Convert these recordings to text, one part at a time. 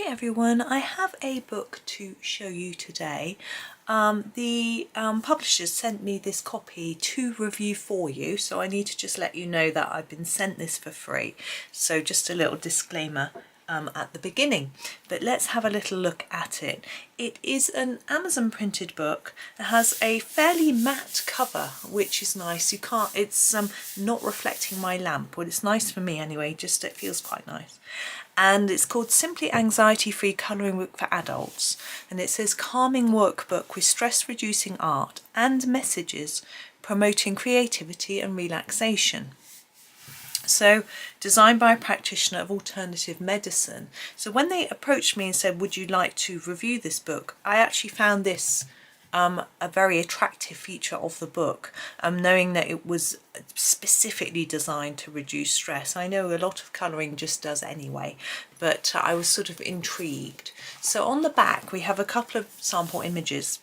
Hi everyone, I have a book to show you today. The publishers sent me this copy to review for you, so I need to just let you know that I've been sent this for free. So just a little disclaimer at the beginning, but let's have a little look at it. It is an Amazon printed book. It has a fairly matte cover, which is nice. It's not reflecting my lamp. Well, it's nice for me anyway, just it feels quite nice. And it's called Simply Anxiety-Free Colouring Book for Adults. And it says calming workbook with stress-reducing art and messages promoting creativity and relaxation. So designed by a practitioner of alternative medicine. So when they approached me and said, would you like to review this book? I actually found this a very attractive feature of the book, knowing that it was specifically designed to reduce stress. I know a lot of colouring just does anyway, but I was sort of intrigued. So on the back we have a couple of sample images,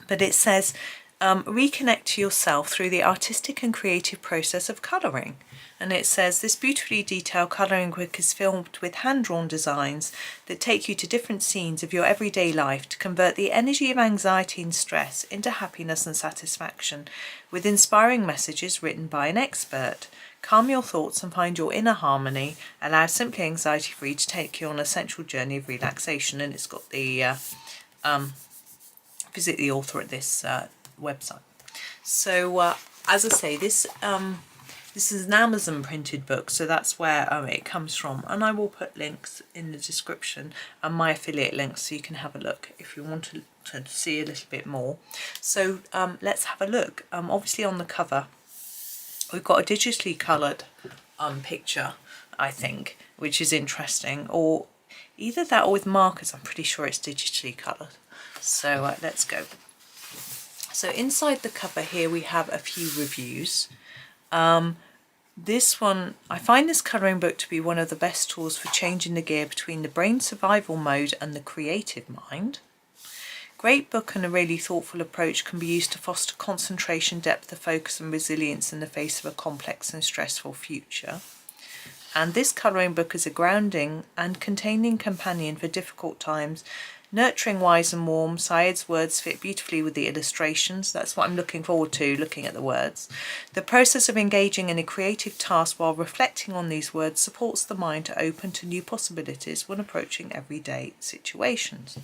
but it says reconnect to yourself through the artistic and creative process of colouring. And it says this beautifully detailed colouring book is filled with hand-drawn designs that take you to different scenes of your everyday life to convert the energy of anxiety and stress into happiness and satisfaction, with inspiring messages written by an expert. Calm your thoughts and find your inner harmony. Allow Simply Anxiety-Free to take you on an essential journey of relaxation. And it's got the visit the author at this website. So as I say, this is an Amazon printed book, so that's where it comes from, and I will put links in the description and my affiliate links so you can have a look if you want to see a little bit more. So let's have a look. Obviously on the cover we've got a digitally coloured picture, I think, which is interesting, or either that or with markers. I'm pretty sure it's digitally coloured. So let's go. So inside the cover here we have a few reviews. This one, I find this colouring book to be one of the best tools for changing the gear between the brain survival mode and the creative mind. Great book, and a really thoughtful approach can be used to foster concentration, depth of focus and resilience in the face of a complex and stressful future. And this colouring book is a grounding and containing companion for difficult times. Nurturing, wise and warm, Saied's words fit beautifully with the illustrations. That's what I'm looking forward to, looking at the words. The process of engaging in a creative task while reflecting on these words supports the mind to open to new possibilities when approaching everyday situations.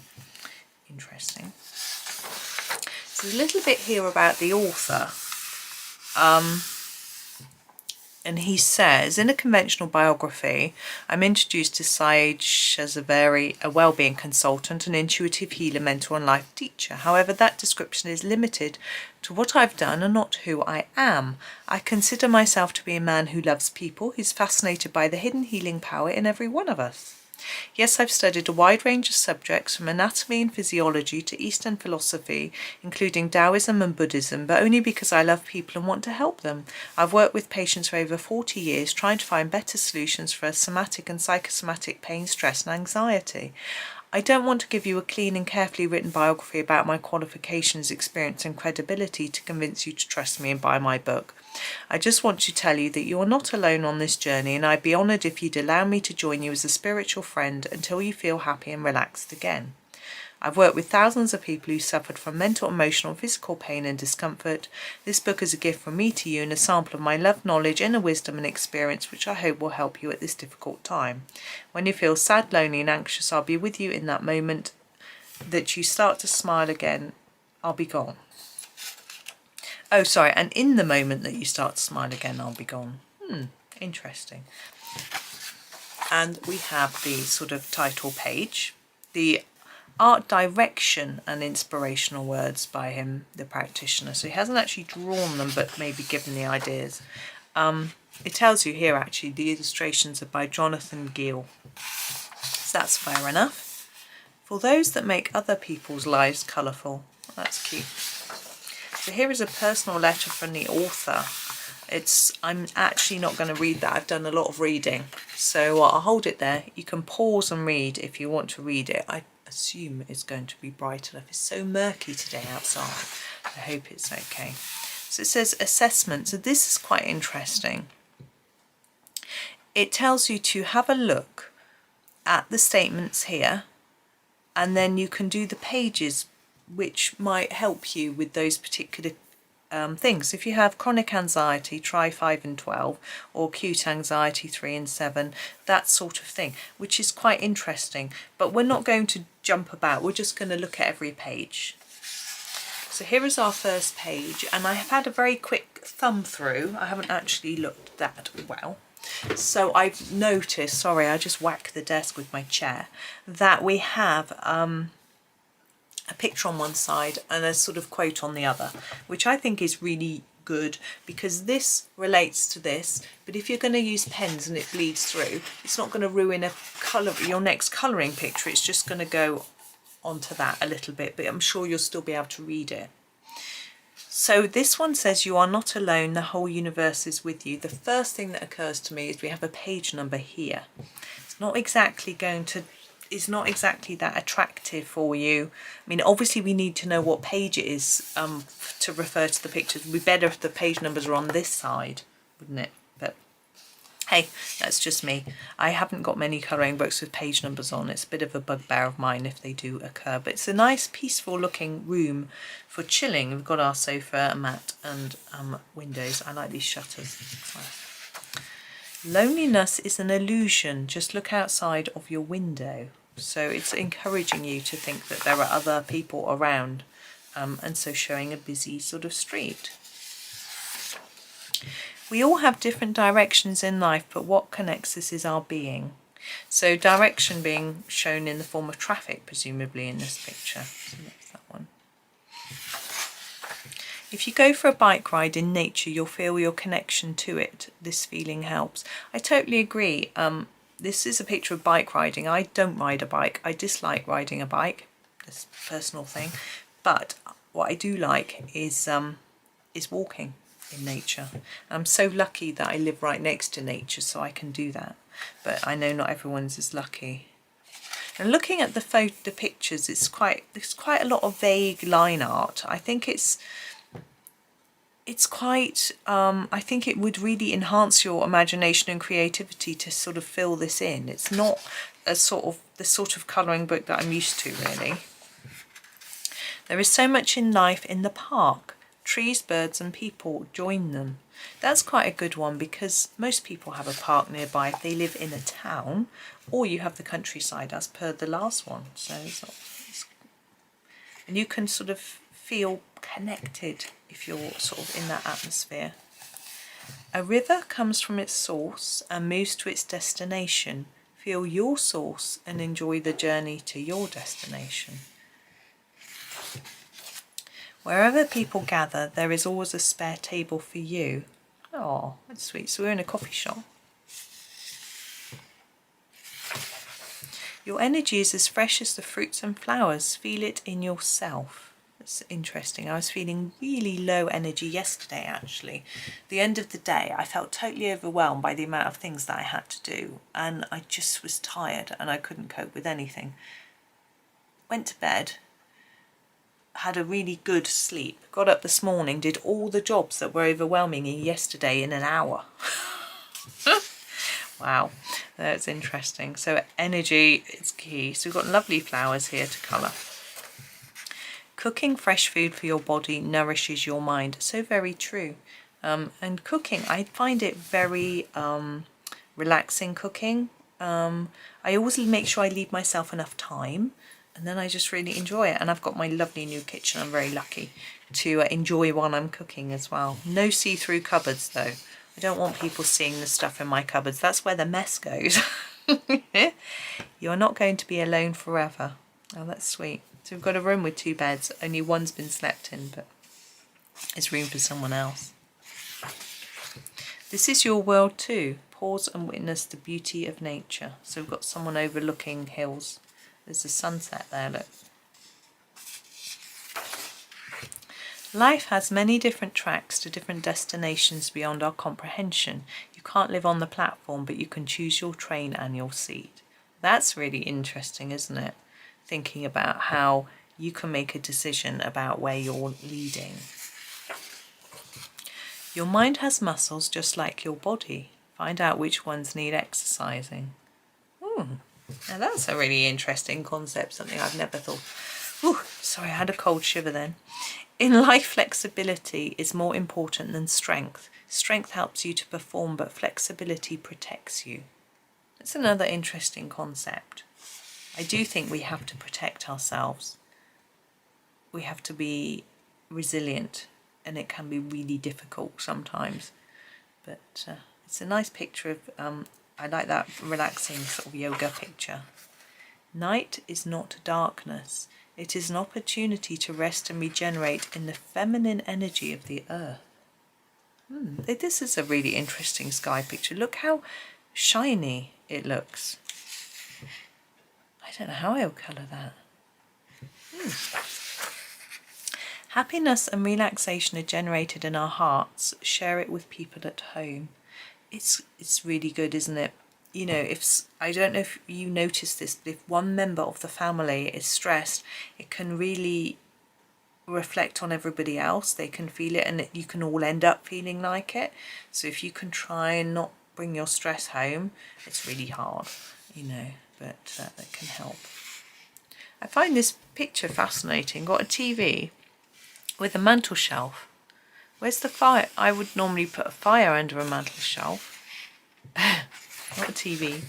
Interesting. So there's a little bit here about the author. And he says, in a conventional biography, I'm introduced to Saied Shahsavari, a well-being consultant, an intuitive healer, mentor and life teacher. However, that description is limited to what I've done and not who I am. I consider myself to be a man who loves people, who's fascinated by the hidden healing power in every one of us. Yes, I've studied a wide range of subjects from anatomy and physiology to Eastern philosophy, including Taoism and Buddhism, but only because I love people and want to help them. I've worked with patients for over 40 years, trying to find better solutions for somatic and psychosomatic pain, stress and anxiety. I don't want to give you a clean and carefully written biography about my qualifications, experience and credibility to convince you to trust me and buy my book. I just want to tell you that you are not alone on this journey, and I'd be honoured if you'd allow me to join you as a spiritual friend until you feel happy and relaxed again. I've worked with thousands of people who suffered from mental, emotional, physical pain and discomfort. This book is a gift from me to you and a sample of my love, knowledge, inner wisdom and experience, which I hope will help you at this difficult time. When you feel sad, lonely and anxious, I'll be with you in that moment that you start to smile again. I'll be gone. Oh, sorry, and in the moment that you start to smile again, I'll be gone. Interesting. And we have the sort of title page, the art direction and inspirational words by him, the practitioner. So he hasn't actually drawn them, but maybe given the ideas. It tells you here, actually, the illustrations are by Jonathan Gill. So that's fair enough. For those that make other people's lives colourful. That's cute. So here is a personal letter from the author. I'm actually not going to read that. I've done a lot of reading. So I'll hold it there. You can pause and read if you want to read it. I assume it's going to be bright enough. It's so murky today outside. I hope it's okay. So it says assessment. So this is quite interesting. It tells you to have a look at the statements here, and then you can do the pages which might help you with those particular things. If you have chronic anxiety, try 5 and 12, or acute anxiety 3 and 7, that sort of thing, which is quite interesting. But we're not going to jump about, we're just going to look at every page. So here is our first page, and I have had a very quick thumb through. I haven't actually looked that well. So I've noticed, sorry, I just whacked the desk with my chair, that we have a picture on one side and a sort of quote on the other, which I think is really good because this relates to this. But if you're going to use pens and it bleeds through, it's not going to ruin your next colouring picture. It's just going to go onto that a little bit, but I'm sure you'll still be able to read it. So this one says, "You are not alone, the whole universe is with you." The first thing that occurs to me is we have a page number here. It's not exactly that attractive for you. I mean, obviously we need to know what page it is to refer to the pictures. It would be better if the page numbers are on this side, wouldn't it? But hey, that's just me. I haven't got many colouring books with page numbers on. It's a bit of a bugbear of mine if they do occur. But it's a nice, peaceful looking room for chilling. We've got our sofa, a mat and windows. I like these shutters. Loneliness is an illusion. Just look outside of your window. So it's encouraging you to think that there are other people around, and so showing a busy sort of street. We all have different directions in life, but what connects us is our being. So direction being shown in the form of traffic, presumably in this picture. So that's that one. If you go for a bike ride in nature, you'll feel your connection to it. This feeling helps. I totally agree. This is a picture of bike riding. I don't ride a bike. I dislike riding a bike. That's a personal thing. But what I do like is walking in nature. I'm so lucky that I live right next to nature, so I can do that. But I know not everyone's as lucky. And looking at the pictures, there's quite a lot of vague line art. I think it's quite, I think it would really enhance your imagination and creativity to sort of fill this in. It's not the sort of colouring book that I'm used to, really. There is so much in life in the park. Trees, birds and people, join them. That's quite a good one because most people have a park nearby if they live in a town, or you have the countryside as per the last one. So and you can sort of feel connected if you're sort of in that atmosphere. A river comes from its source and moves to its destination. Feel your source and enjoy the journey to your destination. Wherever people gather, there is always a spare table for you. Oh, that's sweet. So we're in a coffee shop. Your energy is as fresh as the fruits and flowers. Feel it in yourself. That's interesting. I was feeling really low energy yesterday, actually. The end of the day, I felt totally overwhelmed by the amount of things that I had to do. And I just was tired and I couldn't cope with anything. Went to bed. Had a really good sleep, got up this morning, did all the jobs that were overwhelming me yesterday in an hour. Wow, that's interesting. So energy is key. So we've got lovely flowers here to colour. Cooking fresh food for your body nourishes your mind. So very true. And cooking, I find it very relaxing cooking. I always make sure I leave myself enough time. And then I just really enjoy it. And I've got my lovely new kitchen. I'm very lucky to enjoy while I'm cooking as well. No see-through cupboards though. I don't want people seeing the stuff in my cupboards. That's where the mess goes. You're not going to be alone forever. Oh, that's sweet. So we've got a room with 2 beds. Only one's been slept in, but it's room for someone else. This is your world too. Pause and witness the beauty of nature. So we've got someone overlooking hills. There's a sunset there, look. Life has many different tracks to different destinations beyond our comprehension. You can't live on the platform, but you can choose your train and your seat. That's really interesting, isn't it? Thinking about how you can make a decision about where you're leading. Your mind has muscles just like your body. Find out which ones need exercising. Now that's a really interesting concept, something I've never thought. Ooh, sorry, I had a cold shiver then. In life, flexibility is more important than strength. Strength helps you to perform, but flexibility protects you. That's another interesting concept. I do think we have to protect ourselves. We have to be resilient, and it can be really difficult sometimes. But it's a nice picture of, I like that relaxing sort of yoga picture. Night is not darkness. It is an opportunity to rest and regenerate in the feminine energy of the earth. This is a really interesting sky picture. Look how shiny it looks. I don't know how I'll colour that. Happiness and relaxation are generated in our hearts. Share it with people at home. It's really good, isn't it? You know, I don't know if you notice this, but if one member of the family is stressed, it can really reflect on everybody else. They can feel it, and you can all end up feeling like it. So if you can try and not bring your stress home, it's really hard, you know, but that can help. I find this picture fascinating. Got a TV with a mantel shelf. Where's the fire? I would normally put a fire under a mantel shelf. Not a TV.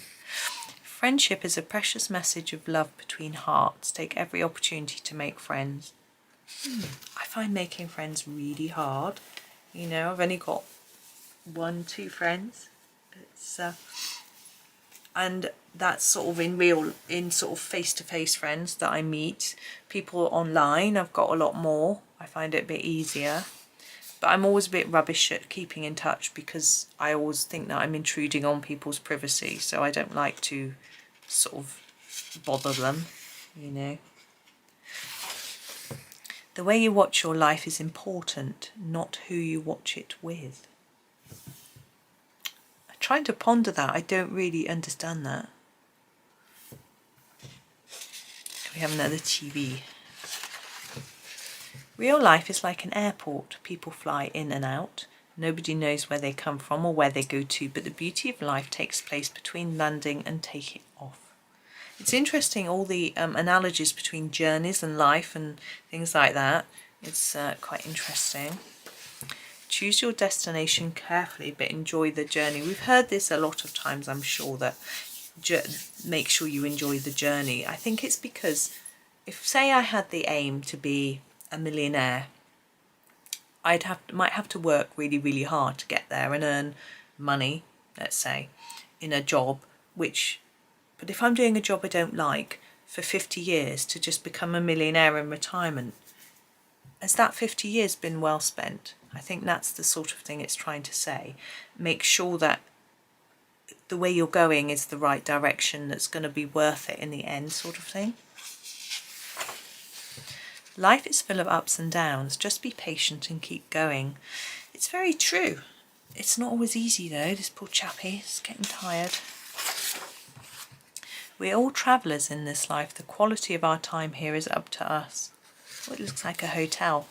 Friendship is a precious message of love between hearts. Take every opportunity to make friends. I find making friends really hard. You know, I've only got 1-2 friends. It's and that's sort of in sort of face-to-face friends that I meet. People online, I've got a lot more. I find it a bit easier. But I'm always a bit rubbish at keeping in touch because I always think that I'm intruding on people's privacy. So I don't like to sort of bother them, you know. The way you watch your life is important, not who you watch it with. I'm trying to ponder that. I don't really understand that. We have another TV. Real life is like an airport. People fly in and out. Nobody knows where they come from or where they go to, but the beauty of life takes place between landing and taking off. It's interesting, all the analogies between journeys and life and things like that. It's quite interesting. Choose your destination carefully, but enjoy the journey. We've heard this a lot of times, I'm sure, that make sure you enjoy the journey. I think it's because if, say, I had the aim to be a millionaire, might have to work really, really hard to get there and earn money, let's say, in a job but if I'm doing a job I don't like for 50 years to just become a millionaire in retirement, has that 50 years been well spent? I think that's the sort of thing it's trying to say. Make sure that the way you're going is the right direction, that's going to be worth it in the end, sort of thing. Life is full of ups and downs. Just be patient and keep going. It's very true. It's not always easy though. This poor chappie is getting tired. We're all travellers in this life. The quality of our time here is up to us. Oh, it looks like a hotel.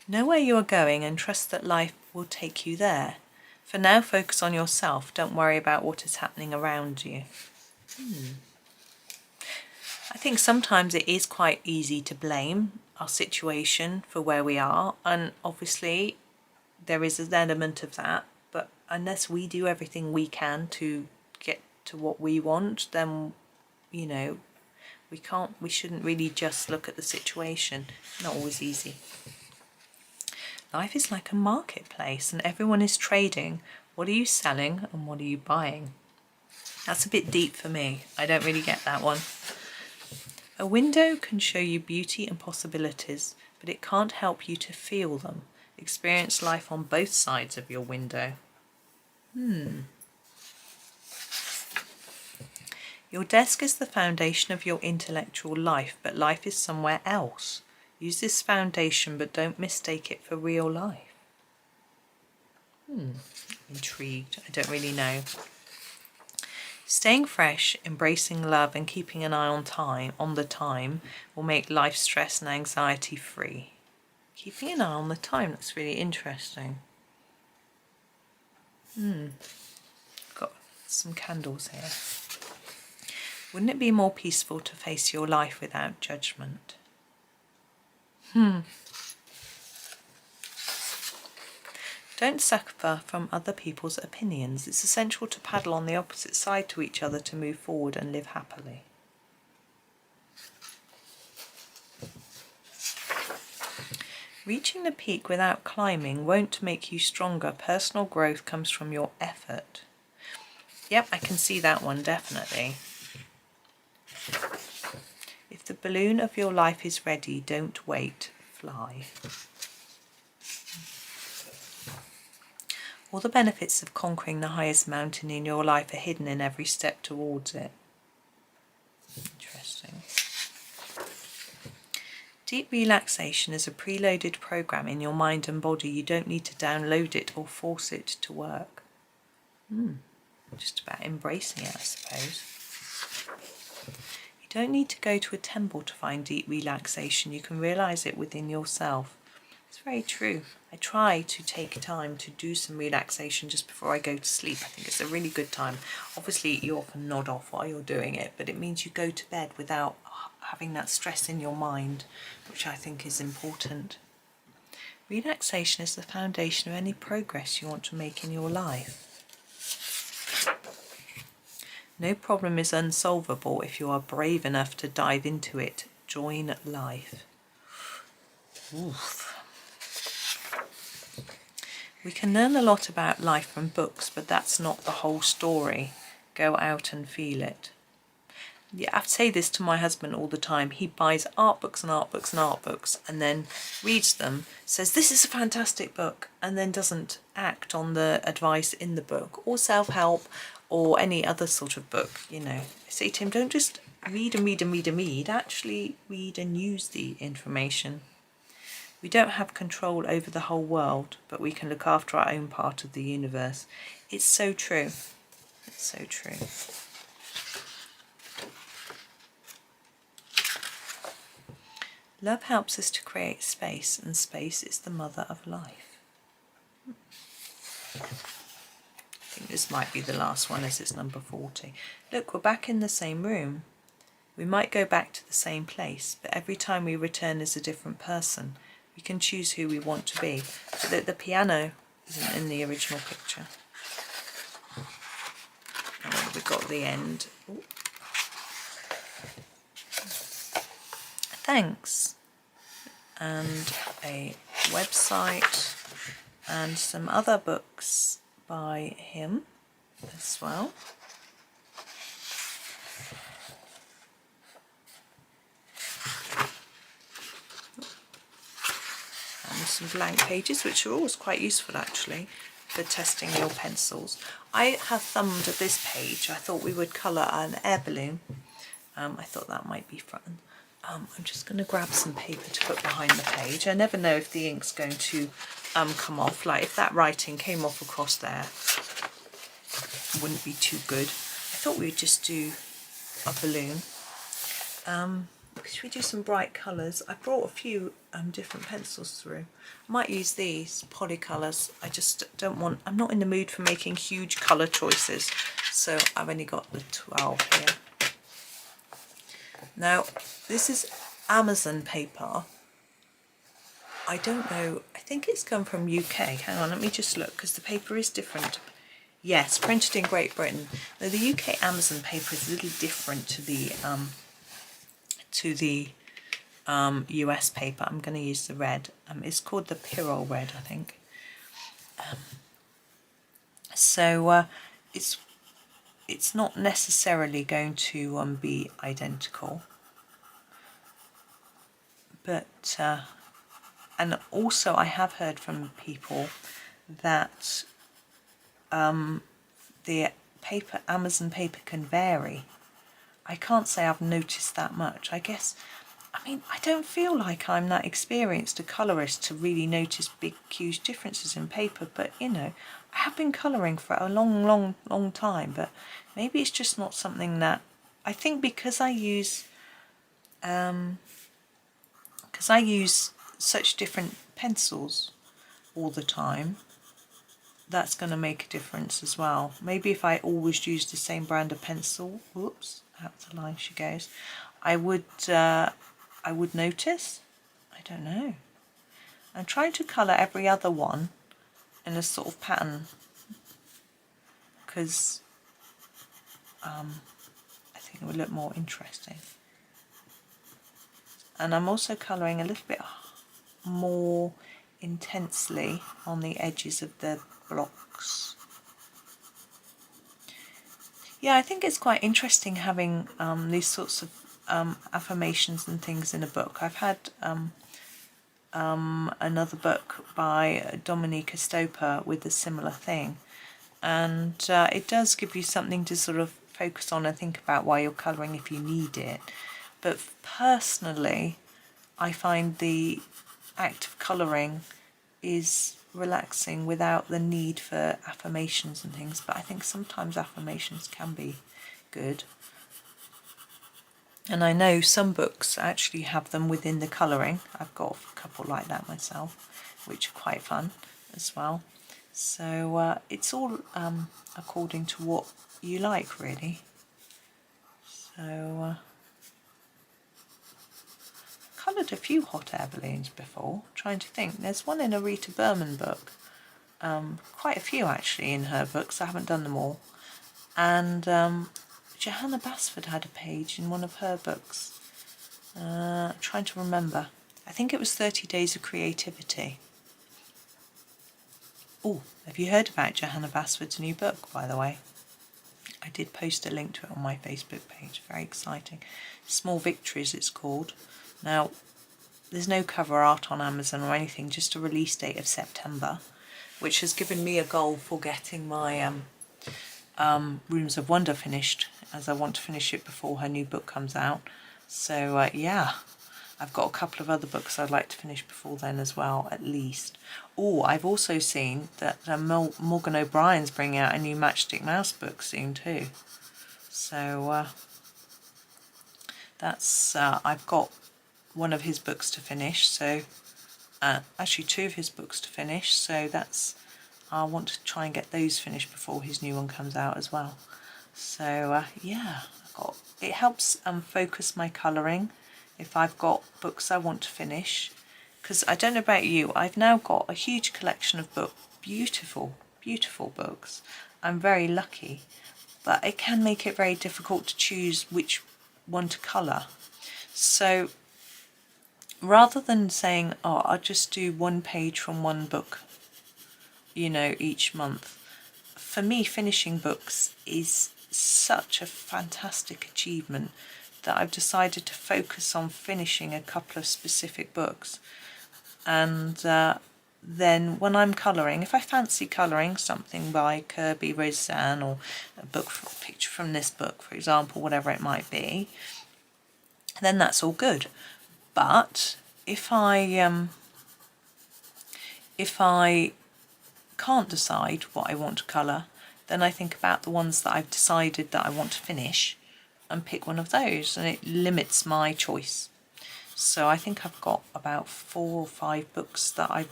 Know where you are going and trust that life will take you there. For now, focus on yourself. Don't worry about what is happening around you. I think sometimes it is quite easy to blame our situation for where we are, and obviously there is an element of that, but unless we do everything we can to get to what we want, then, you know, we shouldn't really just look at the situation. Not always easy. Life is like a marketplace and everyone is trading. What are you selling and what are you buying? That's a bit deep for me. I don't really get that one. A window can show you beauty and possibilities, but it can't help you to feel them. Experience life on both sides of your window. Your desk is the foundation of your intellectual life, but life is somewhere else. Use this foundation, but don't mistake it for real life. Intrigued. I don't really know. Staying fresh, embracing love and keeping an eye on the time will make life stress and anxiety free. Keeping an eye on the time, that's really interesting. some candles here. Wouldn't it be more peaceful to face your life without judgment? Don't suffer from other people's opinions. It's essential to paddle on the opposite side to each other to move forward and live happily. Reaching the peak without climbing won't make you stronger. Personal growth comes from your effort. Yep, I can see that one, definitely. If the balloon of your life is ready, don't wait, fly. All the benefits of conquering the highest mountain in your life are hidden in every step towards it. Interesting. Deep relaxation is a preloaded program in your mind and body. You don't need to download it or force it to work. Just about embracing it, I suppose. You don't need to go to a temple to find deep relaxation. You can realise it within yourself. It's very true. I try to take time to do some relaxation just before I go to sleep. I think it's a really good time. Obviously, you often nod off while you're doing it, but it means you go to bed without having that stress in your mind, which I think is important. Relaxation is the foundation of any progress you want to make in your life. No problem is unsolvable if you are brave enough to dive into it. Join life. Oof. We can learn a lot about life from books, but that's not the whole story. Go out and feel it. Yeah, I say this to my husband all the time. He buys art books and art books and art books and then reads them, says this is a fantastic book, and then doesn't act on the advice in the book, or self-help or any other sort of book, you know. I say to him, don't just read and read and read and read, actually read and use the information. We don't have control over the whole world, but we can look after our own part of the universe. It's so true. It's so true. Love helps us to create space, and space is the mother of life. I think this might be the last one, as it's number 40. Look, we're back in the same room. We might go back to the same place, but every time we return as a different person. We can choose who we want to be. But the piano isn't in the original picture. And then we've got the end. Ooh. Thanks. And a website and some other books by him as well. Some blank pages, which are always quite useful actually for testing your pencils. I have thumbed at this page. I thought we would colour an air balloon. I thought that might be fun. I'm just going to grab some paper to put behind the page. I never know if the ink's going to come off. Like if that writing came off across there, it wouldn't be too good. I thought we would just do a balloon. Should we do some bright colours? I brought a few different pencils through. I might use these Polycolors. I just don't want, I'm not in the mood for making huge colour choices, so I've only got the 12 here. Now this is Amazon paper. I don't know, I think it's come from UK. Hang on, let me just look, because the paper is different. Yes, printed in Great Britain. Now the UK Amazon paper is a little different to the US paper. I'm going to use the red. It's called the pyrrole red, I think. It's not necessarily going to be identical, but and also I have heard from people that the paper, Amazon paper, can vary. I can't say I've noticed that much. I guess, I mean, I don't feel like I'm that experienced a colourist to really notice big, huge differences in paper, but, you know, I have been colouring for a long time, but maybe it's just not something that, I think because I use such different pencils all the time, that's going to make a difference as well. Maybe if I always use the same brand of pencil, whoops, out the line she goes, I would notice. I don't know. I'm trying to colour every other one in a sort of pattern because I think it would look more interesting. And I'm also colouring a little bit more intensely on the edges of the blocks. Yeah, I think it's quite interesting having these sorts of affirmations and things in a book. I've had another book by Dominika Stoper with a similar thing, and it does give you something to sort of focus on and think about while you're colouring if you need it. But personally, I find the act of colouring is relaxing without the need for affirmations and things, but I think sometimes affirmations can be good. And I know some books actually have them within the colouring. I've got a couple like that myself, which are quite fun as well. So it's all according to what you like, really. So coloured a few hot air balloons before, trying to think. There's one in a Rita Berman book, quite a few actually in her books. I haven't done them all. And Johanna Basford had a page in one of her books. I'm trying to remember. I think it was 30 Days of Creativity. Oh, have you heard about Johanna Basford's new book, by the way? I did post a link to it on my Facebook page. Very exciting. Small Victories, it's called. Now, there's no cover art on Amazon or anything, just a release date of September, which has given me a goal for getting my Rooms of Wonder finished, as I want to finish it before her new book comes out. So yeah, I've got a couple of other books I'd like to finish before then as well, at least. Oh, I've also seen that Morgan O'Brien's bringing out a new Matchstick Mouse book soon too. So that's I've got one of his books to finish, so actually two of his books to finish, so that's I want to try and get those finished before his new one comes out as well. So yeah, it helps focus my colouring if I've got books I want to finish, because I don't know about you, I've now got a huge collection of books, beautiful books. I'm very lucky, but it can make it very difficult to choose which one to colour. So rather than saying, oh, I'll just do one page from one book, you know, each month, for me finishing books is such a fantastic achievement that I've decided to focus on finishing a couple of specific books. And then when I'm colouring, if I fancy colouring something by Kirby Roseanne, or a picture from this book, for example, whatever it might be, then that's all good. But if I can't decide what I want to colour, then I think about the ones that I've decided that I want to finish and pick one of those, and it limits my choice. So I think I've got about 4 or 5 books that I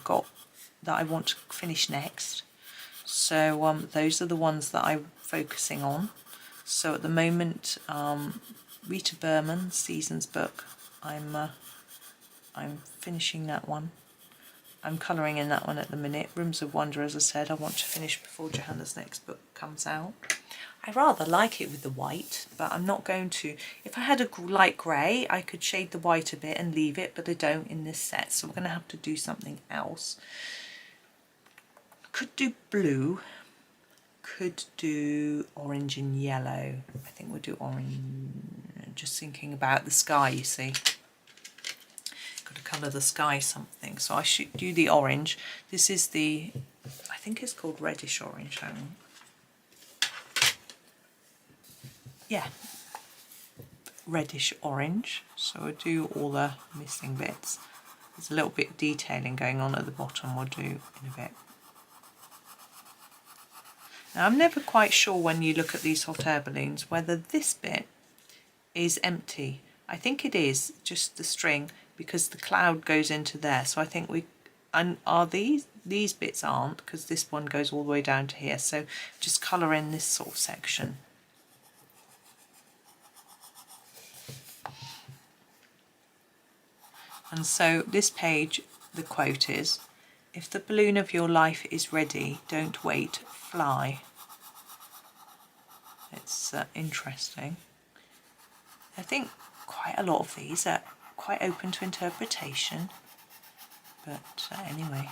want to finish next. So those are the ones that I'm focusing on. So at the moment, Rita Berman, Seasons book, I'm finishing that one. I'm colouring in that one at the minute. Rooms of Wonder, as I said, I want to finish before Johanna's next book comes out. I rather like it with the white, but I'm not going to. If I had a light grey, I could shade the white a bit and leave it, but I don't in this set, so we're going to have to do something else. Could do blue, could do orange and yellow. I think we'll do orange. Just thinking about the sky, you see. Got to colour the sky something, so I should do the orange. This is the, I think it's called reddish orange. Hang on. Yeah, reddish orange. So we'll do all the missing bits. There's a little bit of detailing going on at the bottom, we'll do in a bit. Now I'm never quite sure when you look at these hot air balloons whether this bit is empty. I think it is just the string, because the cloud goes into there, so I think and are these bits aren't, because this one goes all the way down to here, so just colour in this sort of section. And so this page, the quote is, "If the balloon of your life is ready, don't wait, fly." It's interesting. I think quite a lot of these are quite open to interpretation, but anyway.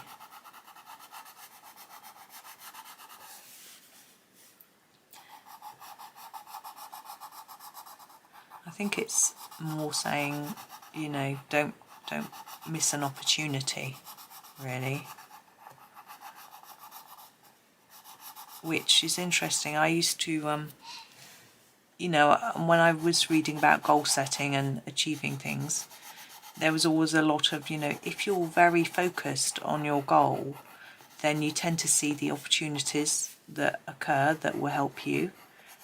I think it's more saying, you know, don't miss an opportunity, really. Which is interesting. I used to, you know, when I was reading about goal setting and achieving things, there was always a lot of, you know, if you're very focused on your goal, then you tend to see the opportunities that occur that will help you.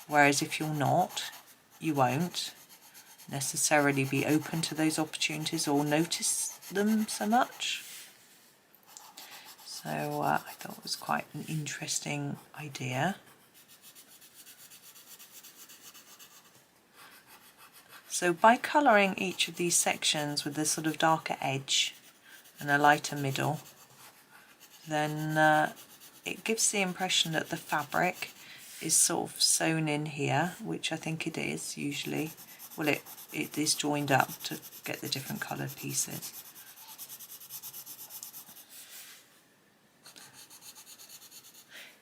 Whereas if you're not, you won't necessarily be open to those opportunities or notice them so much. So I thought it was quite an interesting idea. So by colouring each of these sections with a sort of darker edge and a lighter middle, then it gives the impression that the fabric is sort of sewn in here, which I think it is usually. Well, it is joined up to get the different coloured pieces.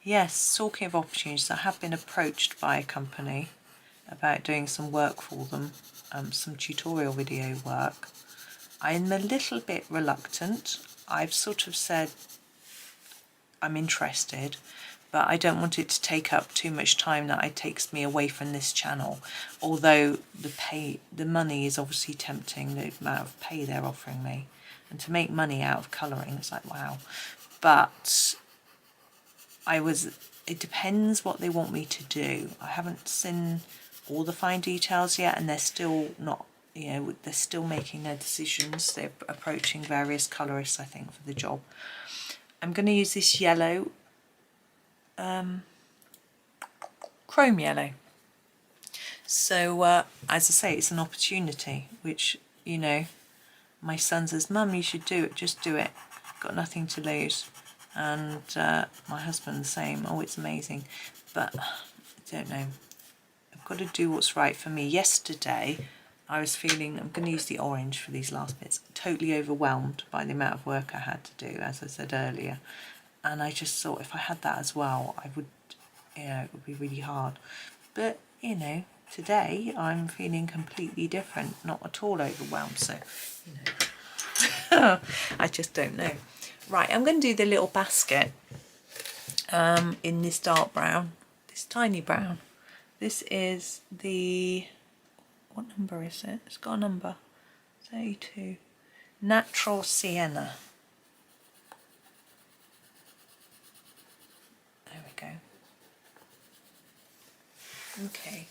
Yes, talking of opportunities, I have been approached by a company about doing some work for them, some tutorial video work. I'm a little bit reluctant. I've sort of said I'm interested, but I don't want it to take up too much time that it takes me away from this channel. Although the money is obviously tempting, the amount of pay they're offering me. And to make money out of colouring, it's like, wow. But it depends what they want me to do. I haven't seen all the fine details yet, and they're still not, you know, they're still making their decisions. They're approaching various colourists, I think, for the job. I'm going to use this yellow, chrome yellow. So, as I say, it's an opportunity, which, you know, my son says, "Mum, you should do it, just do it. Got nothing to lose." And my husband the same. "Oh, it's amazing." But I don't know. I've got to do what's right for me. Yesterday, I was feeling, I'm going to use the orange for these last bits, totally overwhelmed by the amount of work I had to do, as I said earlier. And I just thought if I had that as well, I would, you know, it would be really hard. But, you know, today I'm feeling completely different, not at all overwhelmed. So, you know, I just don't know. Right, I'm going to do the little basket in this dark brown, this tiny brown. This is the, what number is it? It's got a number, 32. Natural Sienna. There we go. Okay,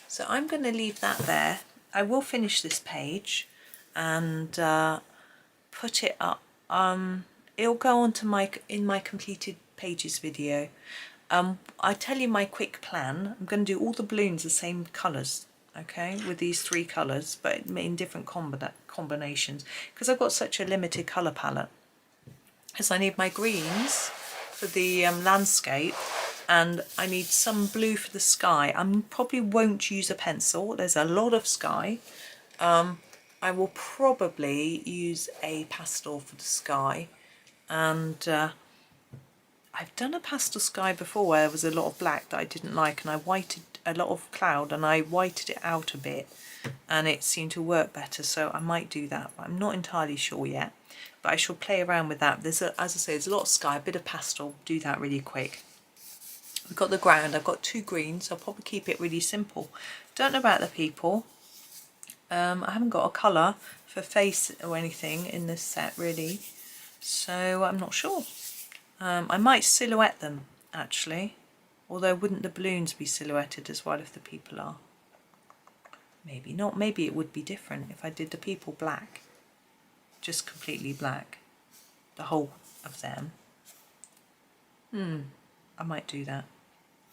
so I'm going to leave that there. I will finish this page and put it up. It'll go on to my completed pages video. I tell you my quick plan. I'm going to do all the balloons the same colours, okay, with these 3 colours, but in different combinations, because I've got such a limited colour palette. Because I need my greens for the landscape, and I need some blue for the sky. I probably won't use a pencil. There's a lot of sky. I will probably use a pastel for the sky, and I've done a pastel sky before where there was a lot of black that I didn't like, and I whited a lot of cloud and I whited it out a bit, and it seemed to work better, so I might do that, but I'm not entirely sure yet. But I shall play around with that. As I say, there's a lot of sky, a bit of pastel, do that really quick. We've got the ground, I've got 2 greens, so I'll probably keep it really simple. Don't know about the people. I haven't got a colour for face or anything in this set really, so I'm not sure. I might silhouette them actually, although wouldn't the balloons be silhouetted as well if the people are? Maybe not. Maybe it would be different if I did the people black, just completely black, the whole of them. I might do that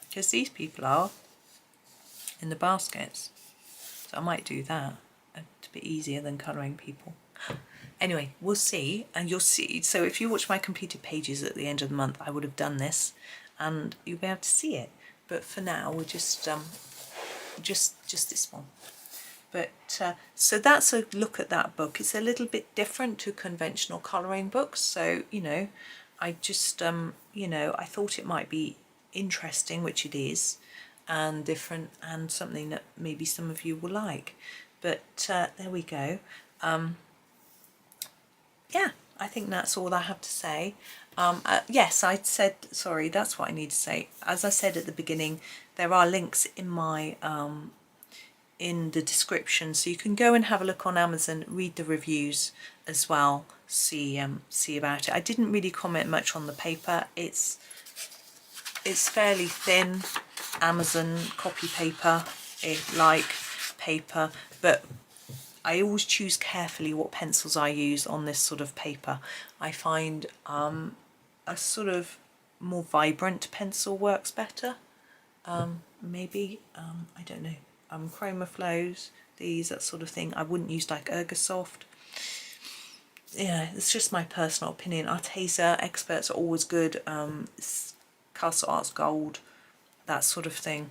because these people are in the baskets, so I might do that. It's a bit easier than colouring people. Anyway, we'll see, and you'll see. So if you watch my completed pages at the end of the month, I would have done this, and you'll be able to see it. But for now, we're just this one. But so that's a look at that book. It's a little bit different to conventional colouring books. So I just I thought it might be interesting, which it is, and different, and something that maybe some of you will like. But there we go. Yeah, I think that's all I have to say. Yes, I said, sorry, that's what I need to say. As I said at the beginning, there are links in my in the description, so you can go and have a look on Amazon, read the reviews as well, see about it. I didn't really comment much on the paper. It's fairly thin Amazon copy paper, like paper, but I always choose carefully what pencils I use on this sort of paper. I find a sort of more vibrant pencil works better. Maybe, I don't know, Chroma Flows, these, that sort of thing. I wouldn't use like Ergosoft. Yeah, it's just my personal opinion. Arteza Experts are always good. Castle Arts Gold, that sort of thing.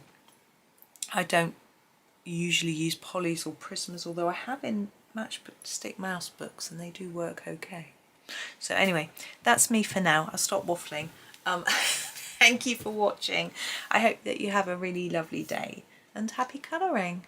I don't usually use polys or prisms, although I have in Matchstick mouse books and they do work okay. So anyway, that's me for now. I'll stop waffling. Thank you for watching. I hope that you have a really lovely day and happy colouring.